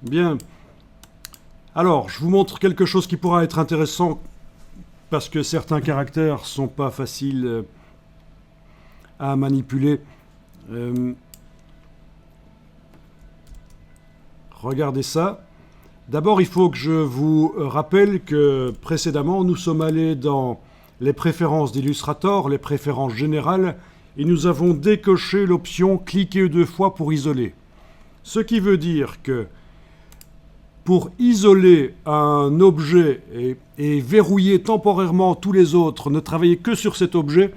Bien. Alors, je vous montre quelque chose qui pourra être intéressant parce que certains caractères sont pas faciles à manipuler. Euh, Regardez ça. D'abord, il faut que je vous rappelle que précédemment, nous sommes allés dans les préférences d'Illustrator, les préférences générales, et nous avons décoché l'option cliquer 2 fois pour isoler. Ce qui veut dire que pour isoler un objet et verrouiller temporairement tous les autres, ne travailler que sur cet objet,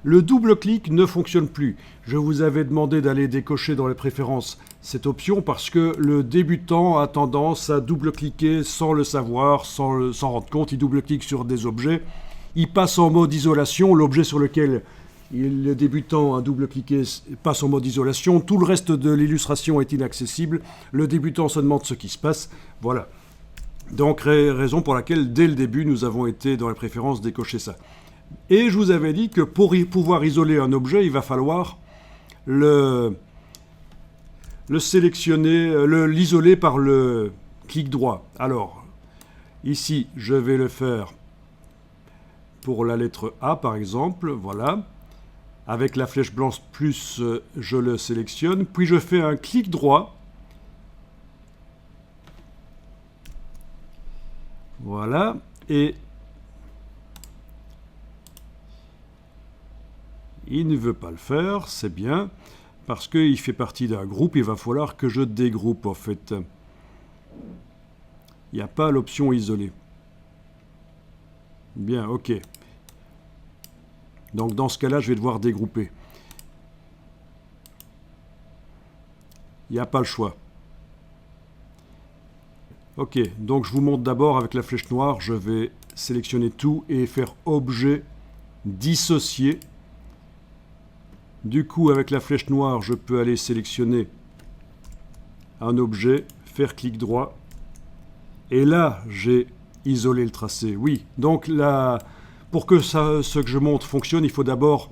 le double-clic ne fonctionne plus. Je vous avais demandé d'aller décocher dans les préférences cette option parce que le débutant a tendance à double-cliquer sans le savoir, sans s'en rendre compte. Il double-clique sur des objets. Il passe en mode isolation. L'objet sur lequel le débutant a double-cliqué passe en mode isolation. Tout le reste de l'illustration est inaccessible. Le débutant se demande ce qui se passe. Voilà. Donc, raison pour laquelle, dès le début, nous avons été dans les préférences décocher ça. Et je vous avais dit que pour pouvoir isoler un objet, il va falloir le sélectionner, l'isoler par le clic droit. Alors, ici, je vais le faire pour la lettre A, par exemple. Voilà. Avec la flèche blanche plus, je le sélectionne. Puis je fais un clic droit. Voilà. Et il ne veut pas le faire, c'est bien, parce qu'il fait partie d'un groupe, il va falloir que je dégroupe en fait. Il n'y a pas l'option isoler. Bien, ok. Donc dans ce cas-là, je vais devoir dégrouper. Il n'y a pas le choix. Ok, donc je vous montre d'abord avec la flèche noire, je vais sélectionner tout et faire objet dissocié. Du coup, avec la flèche noire, je peux aller sélectionner un objet, faire clic droit. Et là, j'ai isolé le tracé. Oui, donc là, pour que ce que je montre fonctionne, il faut d'abord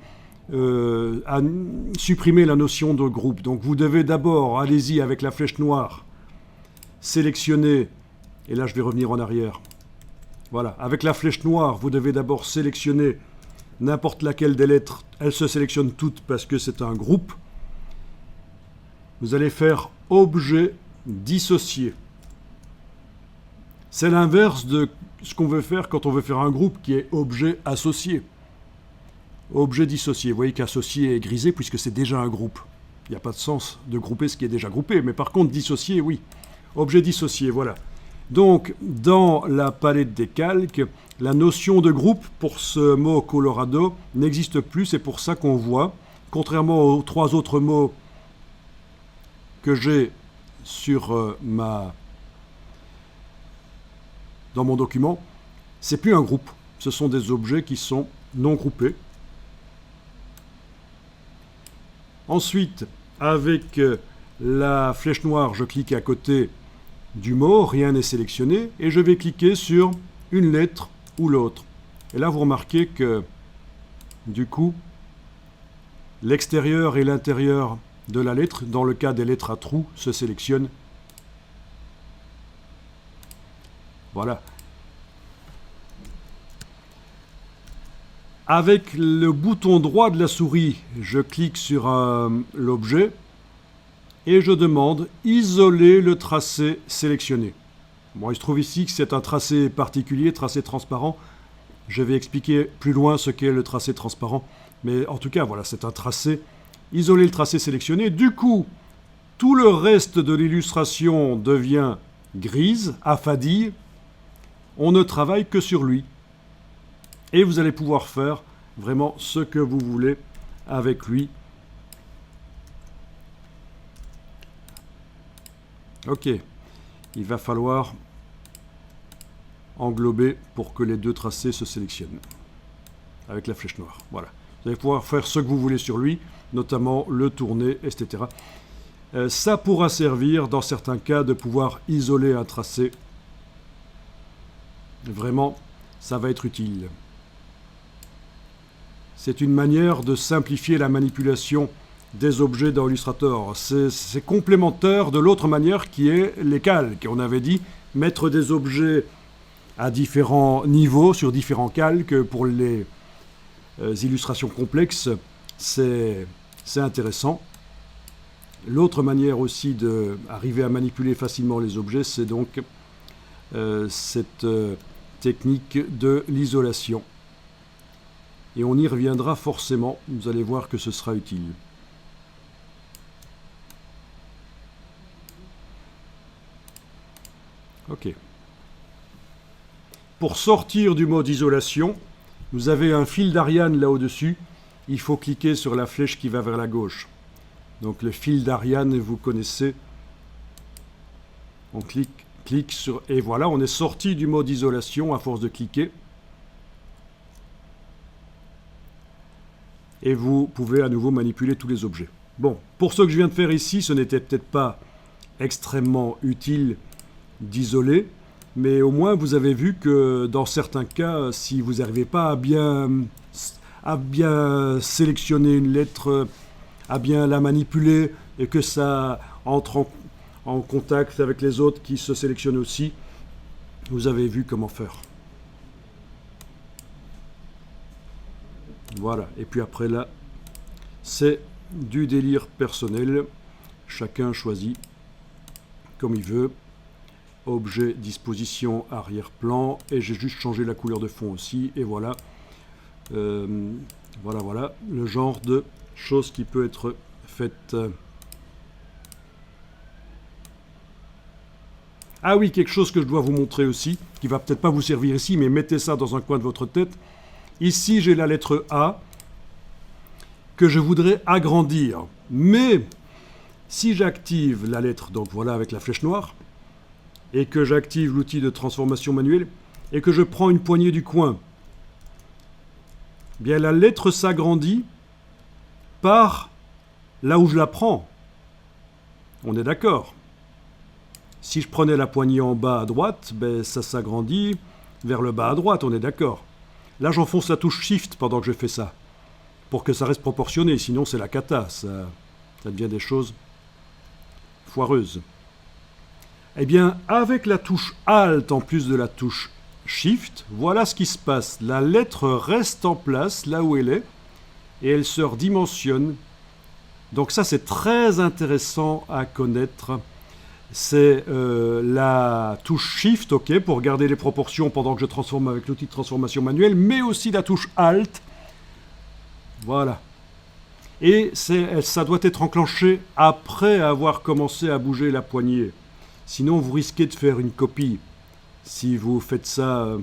supprimer la notion de groupe. Donc vous devez d'abord, allez-y avec la flèche noire, sélectionner, et là je vais revenir en arrière. Voilà, avec la flèche noire, vous devez d'abord sélectionner n'importe laquelle des lettres, elles se sélectionnent toutes parce que c'est un groupe. Vous allez faire objet dissocié. C'est l'inverse de ce qu'on veut faire quand on veut faire un groupe qui est objet associé. Objet dissocié. Vous voyez qu'associé est grisé puisque c'est déjà un groupe. Il n'y a pas de sens de grouper ce qui est déjà groupé, mais par contre dissocié, oui. Objet dissocié, voilà. Donc, dans la palette des calques, la notion de groupe pour ce mot Colorado n'existe plus. C'est pour ça qu'on voit, contrairement aux 3 autres mots que j'ai sur dans mon document, c'est plus un groupe. Ce sont des objets qui sont non groupés. Ensuite, avec la flèche noire, je clique à côté du mot, rien n'est sélectionné, et je vais cliquer sur une lettre ou l'autre. Et là, vous remarquez que, du coup, l'extérieur et l'intérieur de la lettre, dans le cas des lettres à trous, se sélectionnent. Voilà. Avec le bouton droit de la souris, je clique sur l'objet et je demande isoler le tracé sélectionné. Bon, il se trouve ici que c'est un tracé particulier, tracé transparent. Je vais expliquer plus loin ce qu'est le tracé transparent. Mais en tout cas, voilà, c'est un tracé. Isoler le tracé sélectionné. Du coup, tout le reste de l'illustration devient grise, affadie. On ne travaille que sur lui. Et vous allez pouvoir faire vraiment ce que vous voulez avec lui. Ok, il va falloir englober pour que les 2 tracés se sélectionnent avec la flèche noire. Voilà. Vous allez pouvoir faire ce que vous voulez sur lui, notamment le tourner, etc. Ça pourra servir dans certains cas de pouvoir isoler un tracé. Vraiment, ça va être utile. C'est une manière de simplifier la manipulation des objets dans Illustrator. C'est complémentaire de l'autre manière qui est les calques. On avait dit mettre des objets à différents niveaux sur différents calques pour les illustrations complexes, c'est intéressant. L'autre manière aussi d'arriver à manipuler facilement les objets, c'est donc cette technique de l'isolation. Et on y reviendra forcément, vous allez voir que ce sera utile. Ok. Pour sortir du mode isolation, vous avez un fil d'Ariane là au-dessus. Il faut cliquer sur la flèche qui va vers la gauche. Donc le fil d'Ariane, vous connaissez. On clique sur... Et voilà, on est sorti du mode isolation à force de cliquer. Et vous pouvez à nouveau manipuler tous les objets. Bon, pour ce que je viens de faire ici, ce n'était peut-être pas extrêmement utile d'isoler, mais au moins vous avez vu que dans certains cas, si vous n'arrivez pas à bien sélectionner une lettre, à bien la manipuler et que ça entre en contact avec les autres qui se sélectionnent aussi, vous avez vu comment faire. Voilà, et puis après là, c'est du délire personnel, chacun choisit comme il veut. Objet, disposition, arrière-plan, et j'ai juste changé la couleur de fond aussi, et voilà. Voilà, le genre de choses qui peut être faite. Ah oui, quelque chose que je dois vous montrer aussi, qui va peut-être pas vous servir ici, mais mettez ça dans un coin de votre tête. Ici, j'ai la lettre A, que je voudrais agrandir. Mais, si j'active la lettre, donc voilà, avec la flèche noire, et que j'active l'outil de transformation manuelle, et que je prends une poignée du coin, bien la lettre s'agrandit par là où je la prends. On est d'accord. Si je prenais la poignée en bas à droite, ben ça s'agrandit vers le bas à droite, on est d'accord. Là, j'enfonce la touche Shift pendant que je fais ça, pour que ça reste proportionné, sinon c'est la cata, ça devient des choses foireuses. Eh bien, avec la touche Alt en plus de la touche Shift, voilà ce qui se passe. La lettre reste en place là où elle est et elle se redimensionne. Donc ça, c'est très intéressant à connaître. C'est la touche Shift, ok, pour garder les proportions pendant que je transforme avec l'outil de transformation manuelle, mais aussi la touche Alt. Voilà. Et ça doit être enclenché après avoir commencé à bouger la poignée. Sinon, vous risquez de faire une copie. Si vous faites ça,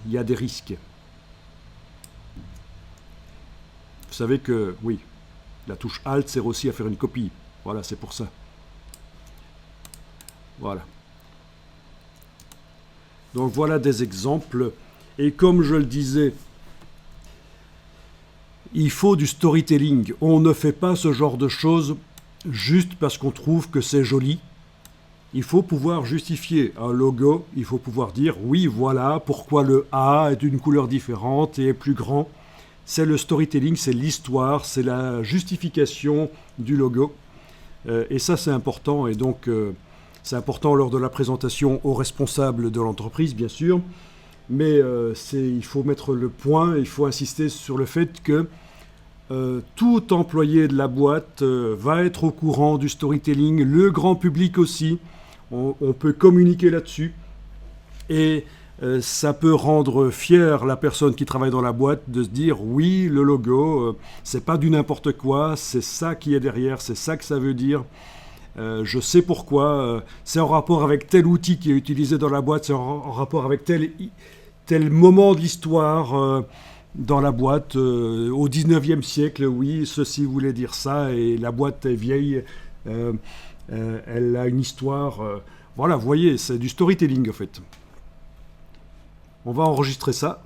il y a des risques. Vous savez que, oui, la touche Alt sert aussi à faire une copie. Voilà, c'est pour ça. Voilà. Donc voilà des exemples. Et comme je le disais, il faut du storytelling. On ne fait pas ce genre de choses juste parce qu'on trouve que c'est joli. Il faut pouvoir justifier un logo, il faut pouvoir dire oui, voilà pourquoi le A est d'une couleur différente et est plus grand. C'est le storytelling, c'est l'histoire, c'est la justification du logo. Et ça, c'est important. Et donc, c'est important lors de la présentation aux responsables de l'entreprise, bien sûr. Mais il faut mettre le point, il faut insister sur le fait que tout employé de la boîte va être au courant du storytelling, le grand public aussi. On peut communiquer là-dessus et ça peut rendre fier la personne qui travaille dans la boîte de se dire oui, le logo, c'est pas du n'importe quoi, c'est ça qui est derrière, c'est ça que ça veut dire. Je sais pourquoi, c'est en rapport avec tel outil qui est utilisé dans la boîte, c'est en rapport avec tel moment de l'histoire dans la boîte. Au 19e siècle, oui, ceci voulait dire ça et la boîte est vieille. Elle a une histoire. Voilà, vous voyez, c'est du storytelling en fait. On va enregistrer ça.